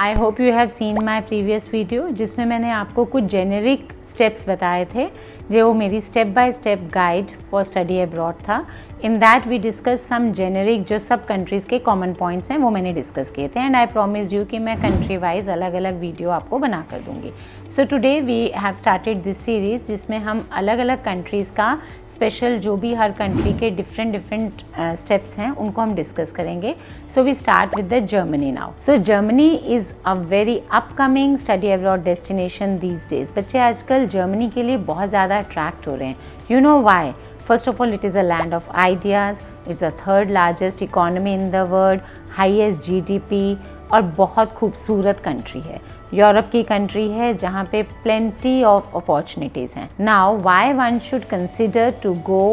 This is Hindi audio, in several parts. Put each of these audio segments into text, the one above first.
I hope you have seen my previous video जिसमें मैंने आपको कुछ जेनेरिक स्टेप्स बताए थे जो मेरी step by step guide for study abroad था। In that we discuss some generic जो सब कंट्रीज़ के कॉमन पॉइंट्स हैं वो मैंने डिस्कस किए थे एंड आई प्रॉमिस यू कि मैं कंट्री वाइज अलग अलग वीडियो आपको बना कर दूँगी। So today we have started this series जिसमें हम अलग अलग कंट्रीज़ का स्पेशल जो भी हर कंट्री के डिफरेंट स्टेप्स हैं उनको हम डिस्कस करेंगे। So we start with the Germany now. So Germany is a very upcoming study abroad destination these days. बच्चे आजकल जर्मनी के लिए बहुत ज़्यादा अट्रैक्ट हो रहे हैं। You know why? First of all, it is a land of ideas. It's the third largest economy in the world, highest GDP और बहुत खूबसूरत कंट्री है। यूरोप की कंट्री है जहाँ पे plenty of opportunities हैं। Now, why one should consider to go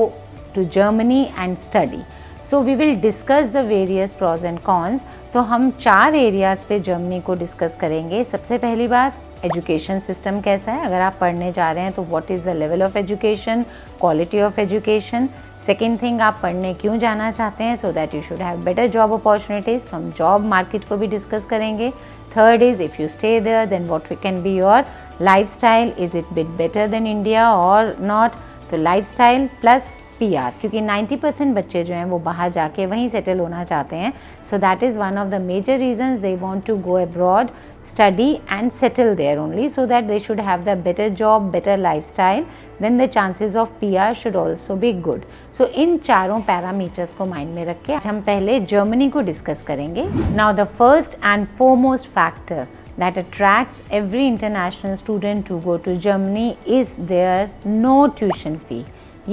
to Germany and study? So we will discuss the various pros and cons. तो हम 4 एरियाज़ पे जर्मनी को डिस्कस करेंगे। सबसे पहली बात, एजुकेशन सिस्टम कैसा है। अगर आप पढ़ने जा रहे हैं तो what is the level of education, quality of education. Second thing, आप पढ़ने क्यों जाना चाहते हैं, so that you should have better job opportunities. तो हम जॉब मार्केट को भी डिस्कस करेंगे। Third is, if you stay there then what can be your life style, is it bit better than India और नॉट। तो लाइफ स्टाइल प्लस PR, क्योंकि 90% बच्चे जो हैं वो बाहर जाके वहीं सेटल होना चाहते हैं। So that is one of the major reasons they want to go abroad, study and settle there only, so that they should have the better job, better lifestyle, then the chances of PR should also be good. So इन चारों पैरामीटर्स को माइंड में रख के हम पहले जर्मनी को डिस्कस करेंगे। Now the first and foremost factor that attracts every international student to go to Germany is their no tuition fee.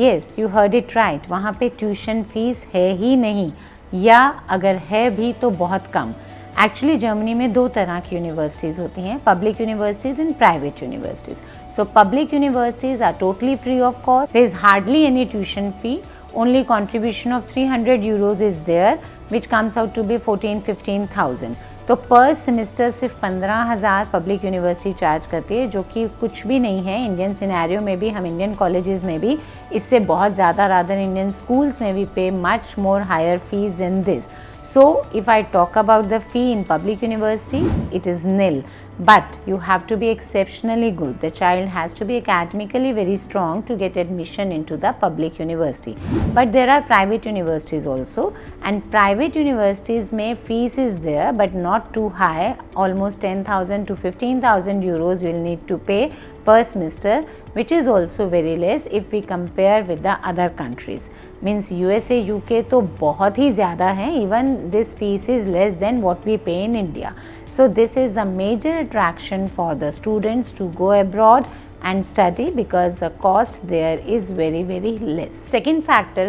Yes, you heard it right. वहाँ पे ट्यूशन फीस है ही नहीं, या अगर है भी तो बहुत कम। एक्चुअली जर्मनी में 2 तरह की यूनिवर्सिटीज़ होती हैं, public universities and private universities. So public universities are totally free of cost, there is hardly any tuition fee, only contribution of 300 euros is there which comes out to be 14-15,000। तो पर सेमेस्टर सिर्फ 15,000 पब्लिक यूनिवर्सिटी चार्ज करती है, जो कि कुछ भी नहीं है। इंडियन सिनेरियो में भी, हम इंडियन कॉलेजेस में भी इससे बहुत ज़्यादा, रादर इंडियन स्कूल्स में भी pay much more higher fees than this. So if I talk about the fee in public university, it is nil, but you have to be exceptionally good. The child has to be academically very strong to get admission into the public university. But there are private universities also, and private universities में fees is there but not too high, almost 10,000 to 15,000 euros you will need to pay per semester, which is also very less if we compare with the other countries. Means USA, UK तो बहुत ही ज़्यादा है, even this fees is less than what we pay in India. So this is the major attraction for the students to go abroad and study because the cost there is very less. Second factor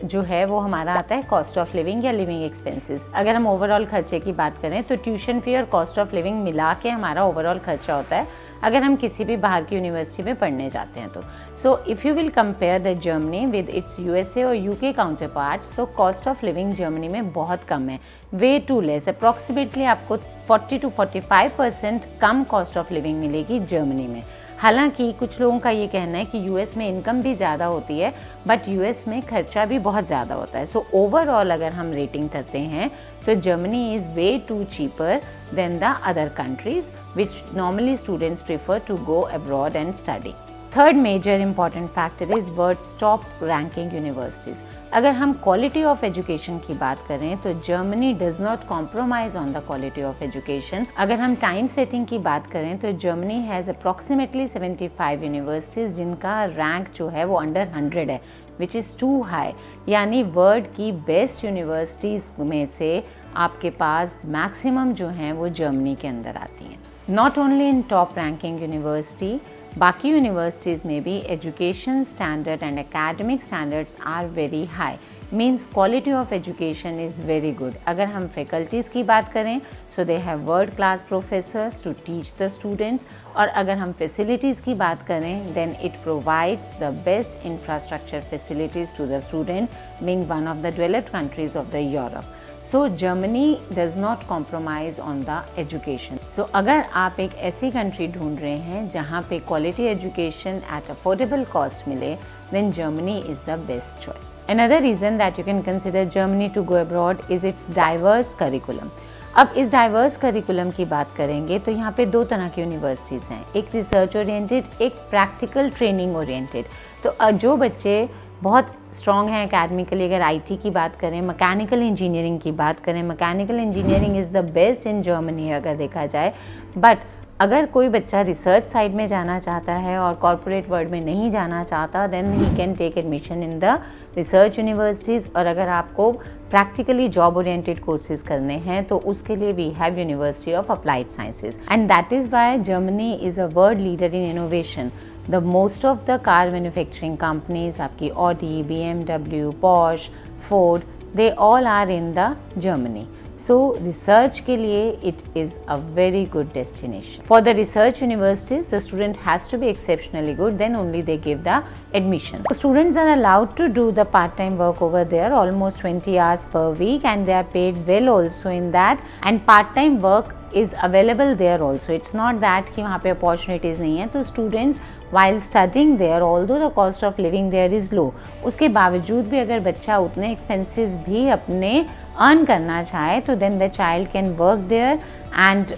जो है वो हमारा आता है कॉस्ट ऑफ लिविंग या लिविंग एक्सपेंसेस। अगर हम ओवरऑल खर्चे की बात करें तो ट्यूशन फी और कॉस्ट ऑफ लिविंग मिला के हमारा ओवरऑल खर्चा होता है अगर हम किसी भी बाहर की यूनिवर्सिटी में पढ़ने जाते हैं तो। So if you will compare the Germany with its USA और UK काउंटर पार्ट्स, तो कॉस्ट ऑफ लिविंग जर्मनी में बहुत कम है, वे टू लेस। अप्रॉक्सीमेटली आपको 40 to 45% come cost of living मिलेगी जर्मनी में। हालांकि कुछ लोगों का ये कहना है कि US में इनकम भी ज़्यादा होती है बट US में खर्चा भी बहुत ज़्यादा होता है। सो ओवरऑल अगर हम रेटिंग करते हैं तो Germany is way too cheaper than the other countries which normally students prefer to go abroad and study. Third major important factor is world's top ranking universities. अगर हम quality of education की बात करें तो Germany does not compromise on the quality of education. अगर हम time setting की बात करें तो Germany has approximately 75 universities जिनका rank जो है वो under 100 है, which is too high. यानी वर्ल्ड की बेस्ट यूनिवर्सिटीज़ में से आपके पास मैक्सिमम जो हैं वो जर्मनी के अंदर आती हैं। Not only in top ranking university, बाकी यूनिवर्सिटीज़ में भी education standard and academic standards are very high. Means quality of education is very good. अगर हम फैकल्टीज़ की बात करें so they have world class professors to teach the students, और अगर हम फैसिलिटीज़ की बात करें then it provides the best infrastructure facilities to the student, being one of the developed countries of the Europe. So Germany does not compromise on the education. So अगर आप एक ऐसी कंट्री ढूंढ रहे हैं जहाँ पे quality education at affordable cost मिले, then Germany is the best choice. Another reason that you can consider Germany to go abroad is its diverse curriculum. अब इस डाइवर्स करिकुलम की बात करेंगे तो यहाँ पे दो तरह की यूनिवर्सिटीज़ हैं, एक रिसर्च ओरिएंटेड, एक प्रैक्टिकल ट्रेनिंग ओरिएंटेड। तो जो बच्चे बहुत स्ट्रॉन्ग हैं एकेडमिकली, अगर आईटी की बात करें, मैकेनिकल इंजीनियरिंग की बात करें, mechanical engineering is the best in Germany अगर देखा जाए। बट अगर कोई बच्चा रिसर्च साइड में जाना चाहता है और कॉर्पोरेट वर्ल्ड में नहीं जाना चाहता, then he can take admission in the research universities. और अगर आपको प्रैक्टिकली जॉब ओरिएंटेड कोर्सेज करने हैं तो उसके लिए we have university of applied sciences, and that is why Germany is a world leader in innovation. The most of the car manufacturing companies, आपकी Audi, BMW, Porsche, Ford, they all are in the Germany. So research के लिए it is a very good destination. For the research universities, the student has to be exceptionally good, then only they give the admission. So students are allowed to do the part-time work over there, almost 20 hours per week, and they are paid well also in that. And part-time work is available there also. It's not that कि वहाँ पे opportunities नहीं है। तो students while studying there, although the cost of living there is low, उसके बावजूद भी अगर बच्चा उतने expenses भी अपने earn करना चाहे तो then the child can work there, and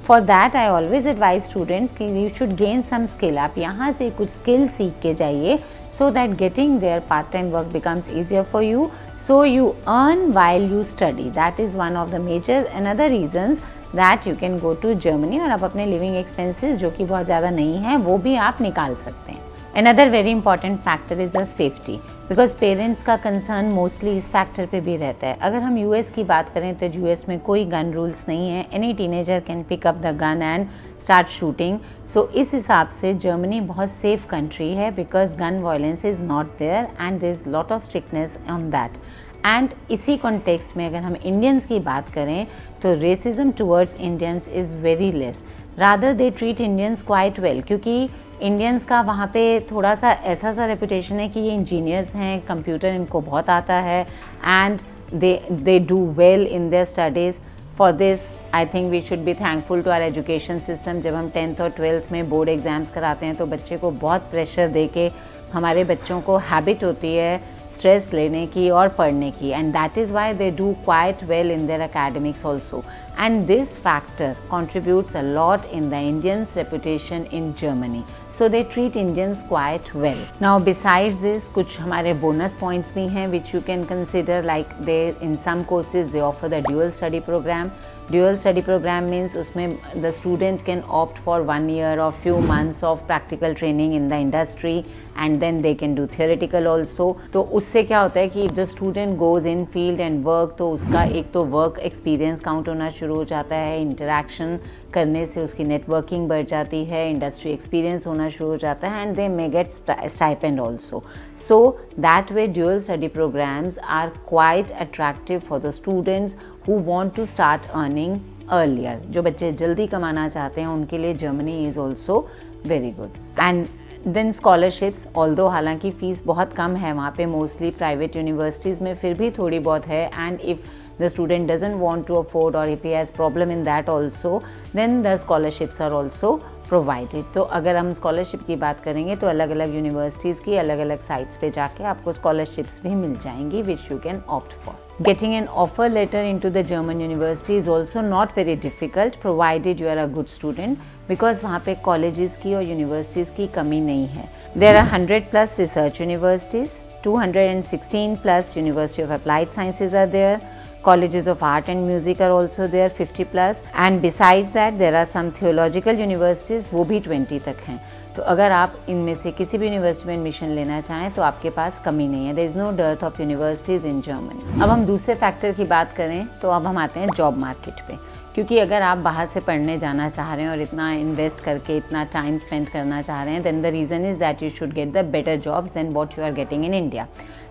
for that I always advise students कि you should gain some skill. आप यहाँ से कुछ skill सीख के जाइए so that getting there part time work becomes easier for you, so you earn while you study. That is one of the major another reasons that you can go to Germany, और आप अपने living expenses जो कि बहुत ज़्यादा नहीं है वो भी आप निकाल सकते हैं। Another very important factor is the safety, because parents का कंसर्न मोस्टली इस फैक्टर पे भी रहता है। अगर हम यूएस की बात करें तो यूएस में कोई गन रूल्स नहीं है, any teenager can pick up the gun and start shooting. So इस हिसाब से जर्मनी बहुत सेफ कंट्री है because gun violence is not there and there is lot of strictness on that. And इसी कॉन्टेक्स्ट में अगर हम इंडियंस की बात करें तो racism towards Indians is very less, rather they treat Indians quite well, क्योंकि इंडियंस का वहाँ पे थोड़ा सा ऐसा सा रेपुटेशन है कि ये इंजीनियर्स हैं, कंप्यूटर इनको बहुत आता है and they do well in their studies. For this I think we should be thankful to our education system. जब हम 10th और 12th में बोर्ड एग्ज़ाम्स कराते हैं तो बच्चे को बहुत प्रेशर दे के हमारे बच्चों को हैबिट होती है स्ट्रेस लेने की और पढ़ने की, and that is why they do quite well in there academics also, and this factor contributes a lot in the Indians' reputation in Germany. So they treat Indians quite well. Now besides this कुछ हमारे bonus points भी हैं which you can consider, like they in some courses they offer the dual study program. Dual study program means उसमें the student can opt for 1 year or few months of practical training in the industry and then they can do theoretical also. तो उससे क्या होता है कि if the student goes in field and work तो उसका एक तो work experience count होना शुरू हो जाता है, interaction करने से उसकी networking बढ़ जाती है, industry experience होना शुरू हो जाता है, and they may get stipend also. So that way dual study programs are quite attractive for the students who want to start earning earlier. जो बच्चे जल्दी कमाना चाहते हैं उनके लिए Germany is also very good. And then scholarships, although हालांकि फीस बहुत कम है वहाँ पे मोस्टली प्राइवेट यूनिवर्सिटीज़ में, फिर भी थोड़ी बहुत है, and if the student doesn't want to afford or if he has problem in that also, then the scholarships are also provided. तो अगर हम स्कॉलरशिप की बात करेंगे तो अलग अलग यूनिवर्सिटीज़ की अलग अलग साइट्स पे जाके आपको स्कॉलरशिप्स भी मिल जाएंगी which you can opt for. Getting an offer letter into the German university is also not very difficult provided you are a good student, because वहाँ पे colleges की और universities की कमी नहीं है. There are 100+ research universities, 216+ University of Applied Sciences are there. Colleges of Art and Music are also there, 50+, and besides that there are some theological universities, वो भी 20 तक हैं. तो अगर आप इनमें से किसी भी यूनिवर्सिटी में एडमिशन लेना चाहें तो आपके पास कमी नहीं है. There is no dearth of universities in Germany. अब हम दूसरे फैक्टर की बात करें तो अब हम आते हैं जॉब मार्केट पे, क्योंकि अगर आप बाहर से पढ़ने जाना चाह रहे हैं और इतना इन्वेस्ट करके इतना टाइम स्पेंड करना चाह रहे हैं, then the reason is that you should get the better jobs than what you are getting in India.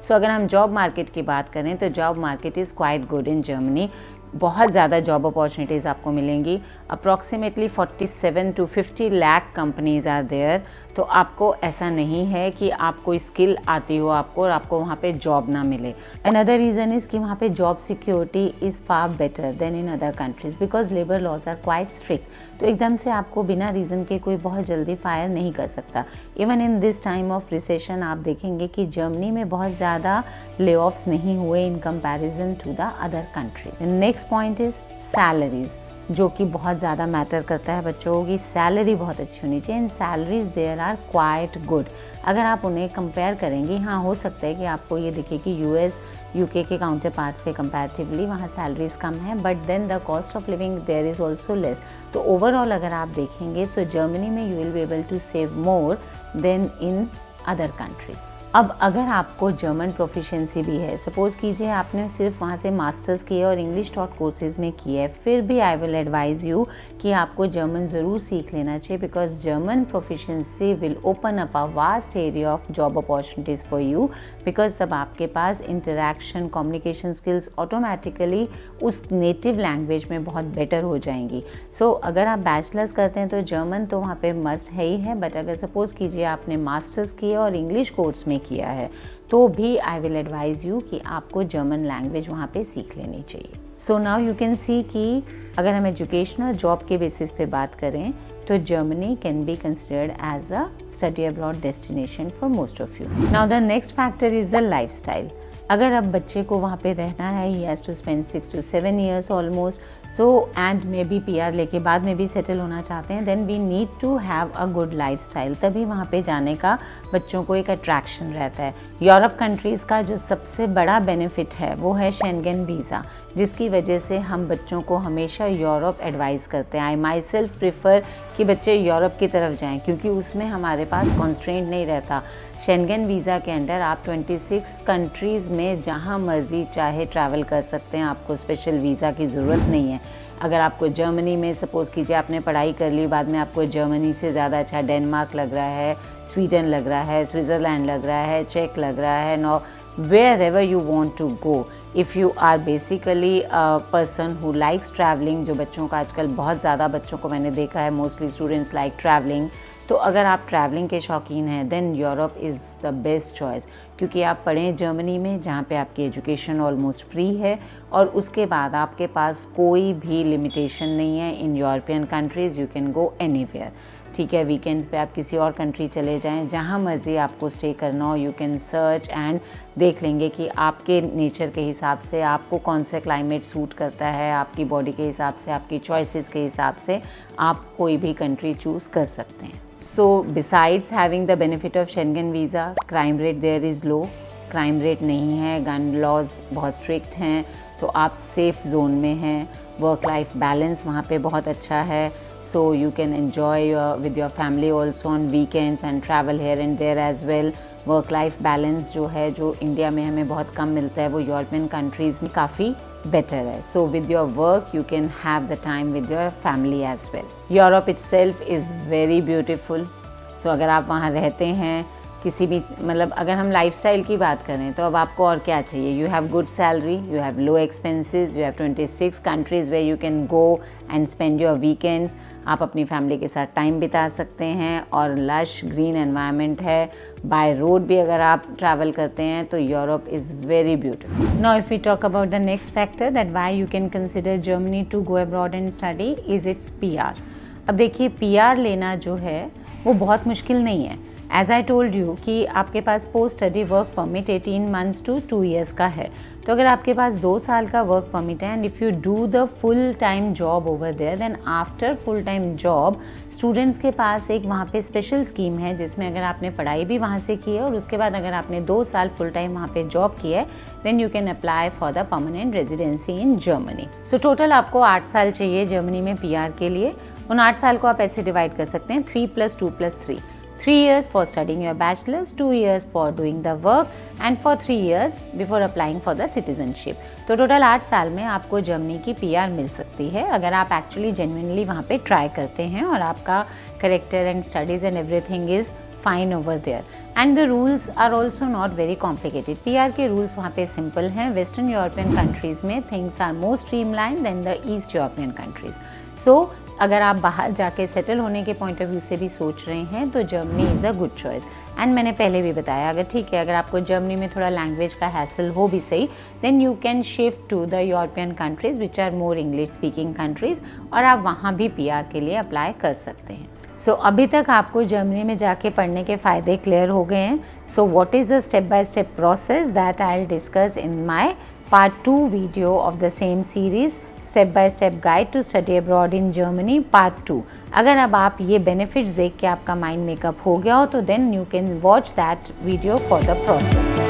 So अगर हम जॉब मार्केट की बात करें तो job market is quite good in Germany. बहुत ज़्यादा जॉब अपॉर्चुनिटीज़ आपको मिलेंगी. Approximately 47 to 50 lakh companies are there. तो आपको ऐसा नहीं है कि आप कोई स्किल आती हो आपको और आपको वहाँ पे जॉब ना मिले. अनदर रीज़न इज़ कि वहाँ पे job security is far better than in other countries because labour laws are quite strict. तो एकदम से आपको बिना रीज़न के कोई बहुत जल्दी फायर नहीं कर सकता. Even in this time of recession आप देखेंगे कि जर्मनी में बहुत ज़्यादा ले ऑफ्स नहीं हुए in comparison to the other country. Next next point is salaries, जो कि बहुत ज़्यादा मैटर करता है। बच्चों की सैलरी बहुत अच्छी होनी चाहिए and salaries there are quite good. अगर आप उन्हें कंपेयर करेंगे, हाँ हो सकता है कि आपको ये दिखे कि यूएस यूके के काउंटर पार्ट्स के कंपैरेटिवली वहाँ सैलरीज कम है, but then the cost of living there is also less. तो ओवरऑल अगर आप देखेंगे तो जर्मनी में you will be able to save more than in other countries. अब अगर आपको जर्मन प्रोफिशिएंसी भी है, सपोज़ कीजिए आपने सिर्फ वहाँ से मास्टर्स किए और इंग्लिश टॉट कोर्सेज़ में किए है, फिर भी आई विल एडवाइज़ यू कि आपको जर्मन ज़रूर सीख लेना चाहिए, because German proficiency will open up a vast area of job opportunities for you, because तब आपके पास इंटरेक्शन कम्युनिकेशन स्किल्स ऑटोमेटिकली उस नेटिव लैंग्वेज में बहुत बेटर हो जाएंगी। सो अगर आप बैचलर्स करते हैं तो जर्मन तो वहाँ पे मस्ट है ही है, बट अगर सपोज़ कीजिए आपने मास्टर्स किए और इंग्लिश कोर्स में किया है तो भी आई विल एडवाइज़ यू कि आपको जर्मन लैंग्वेज वहाँ पे सीख लेनी चाहिए। So now you can see कि अगर हम एजुकेशन और जॉब के बेसिस पे बात करें तो Germany can be considered as a study abroad destination for most of you. Now the next factor is the lifestyle. अगर अब बच्चे को वहाँ पे रहना है, he has to spend 6 to 7 years almost, so and maybe PR लेके बाद में भी सेटल होना चाहते हैं, then we need to have a good lifestyle. तभी वहाँ पे जाने का बच्चों को एक अट्रैक्शन रहता है। यूरोप कंट्रीज़ का जो सबसे बड़ा बेनिफिट है वो है शेंगन वीज़ा, जिसकी वजह से हम बच्चों को हमेशा यूरोप एडवाइस करते हैं। आई माई सेल्फ प्रिफर कि बच्चे यूरोप की तरफ जाएं, क्योंकि उसमें हमारे पास कॉन्स्ट्रेंट नहीं रहता। शेंगन वीज़ा के अंडर आप 26 कंट्रीज़ में जहां मर्ज़ी चाहे ट्रैवल कर सकते हैं, आपको स्पेशल वीज़ा की ज़रूरत नहीं है। अगर आपको जर्मनी में सपोज़ कीजिए आपने पढ़ाई कर ली, बाद में आपको जर्मनी से ज़्यादा अच्छा डेनमार्क लग रहा है, स्वीडन लग रहा है, स्विट्ज़रलैंड लग रहा है, चेक लग रहा है, no where ever you want to go, if you are basically a person who likes travelling, जो बच्चों का आजकल बहुत ज़्यादा बच्चों को मैंने देखा है, मोस्टली स्टूडेंट्स लाइक ट्रैवलिंग, तो अगर आप ट्रैवलिंग के शौकीन हैं then Europe is the best choice, क्योंकि आप पढ़ें जर्मनी में जहाँ पे आपकी एजुकेशन ऑलमोस्ट फ्री है और उसके बाद आपके पास कोई भी लिमिटेशन नहीं है। In European countries you can go anywhere, ठीक है। वीकेंड्स पे आप किसी और कंट्री चले जाएं, जहाँ मर्ज़ी आपको स्टे करना हो, यू कैन सर्च एंड देख लेंगे कि आपके नेचर के हिसाब से आपको कौन सा क्लाइमेट सूट करता है, आपकी बॉडी के हिसाब से, आपकी चॉइसेस के हिसाब से आप कोई भी कंट्री चूज़ कर सकते हैं। So besides having the benefit of Schengen visa, crime rate there is low, crime rate नहीं है, गन लॉज बहुत स्ट्रिक्ट हैं, तो आप सेफ़ जोन में हैं। वर्क लाइफ बैलेंस वहाँ पे बहुत अच्छा है, so you can enjoy with your family also on weekends and travel here and there as well. Work life balance जो है, जो इंडिया में हमें बहुत कम मिलता है, वो यूरोपियन कंट्रीज़ में काफ़ी बेटर है। So with your work you can have the time with your family as well. Europe itself is very beautiful. So अगर आप वहाँ रहते हैं, किसी भी मतलब अगर हम लाइफस्टाइल की बात करें तो अब आपको और क्या चाहिए? You have good salary, you have low expenses, you have 26 countries way you can go and spend your weekends. आप अपनी फैमिली के साथ टाइम बिता सकते हैं और लश ग्रीन एनवायरनमेंट है। बाय रोड भी अगर आप ट्रैवल करते हैं तो Europe is very beautiful. Now if we talk about the next factor that why you can consider Germany to go abroad and study is its PR। अब देखिए PR लेना जो है वो बहुत मुश्किल नहीं है। एज आई टोल्ड यू कि आपके पास post study work permit 18 months to 2 years का है, तो अगर आपके पास 2 साल का वर्क परमिट है and if you do the full time job over there, then after full time job students के पास एक वहाँ पे स्पेशल स्कीम है, जिसमें अगर आपने पढ़ाई भी वहाँ से की है और उसके बाद अगर आपने 2 साल फुल टाइम वहाँ पे जॉब की है, then you can apply for the permanent residency in Germany. So total आपको 8 साल चाहिए जर्मनी में PR के लिए। उन 8 साल को आप ऐसे डिवाइड कर सकते हैं 3 + 2 + 3। 3 years for studying your bachelor's, 2 years for doing the work and for 3 years before applying for the citizenship। तो टोटल 8 साल में आपको जर्मनी की PR मिल सकती है अगर आप एक्चुअली जेन्युइनली वहाँ पे ट्राई करते हैं और आपका character and studies and everything is fine over there and the rules are also not very complicated. PR के रूल्स वहाँ पे सिंपल हैं। वेस्टर्न यूरोपियन कंट्रीज़ में things are more streamline than the east European countries. So अगर आप बाहर जाके सेटल होने के पॉइंट ऑफ व्यू से भी सोच रहे हैं तो Germany is a good choice. And मैंने पहले भी बताया, अगर ठीक है अगर आपको जर्मनी में थोड़ा लैंग्वेज का हैसल हो भी सही, then you can shift to the European countries which are more English speaking countries और आप वहाँ भी PR के लिए अप्लाई कर सकते हैं। सो अभी तक आपको जर्मनी में जाके पढ़ने के फ़ायदे क्लियर हो गए हैं। So what is the step by step process that I will discuss in my Part 2 video of the same series step by step guide to study abroad in Germany part 2। अगर अब आप ये बेनिफिट्स देख के आपका माइंड मेकअप हो गया हो तो then you can watch that video for the process.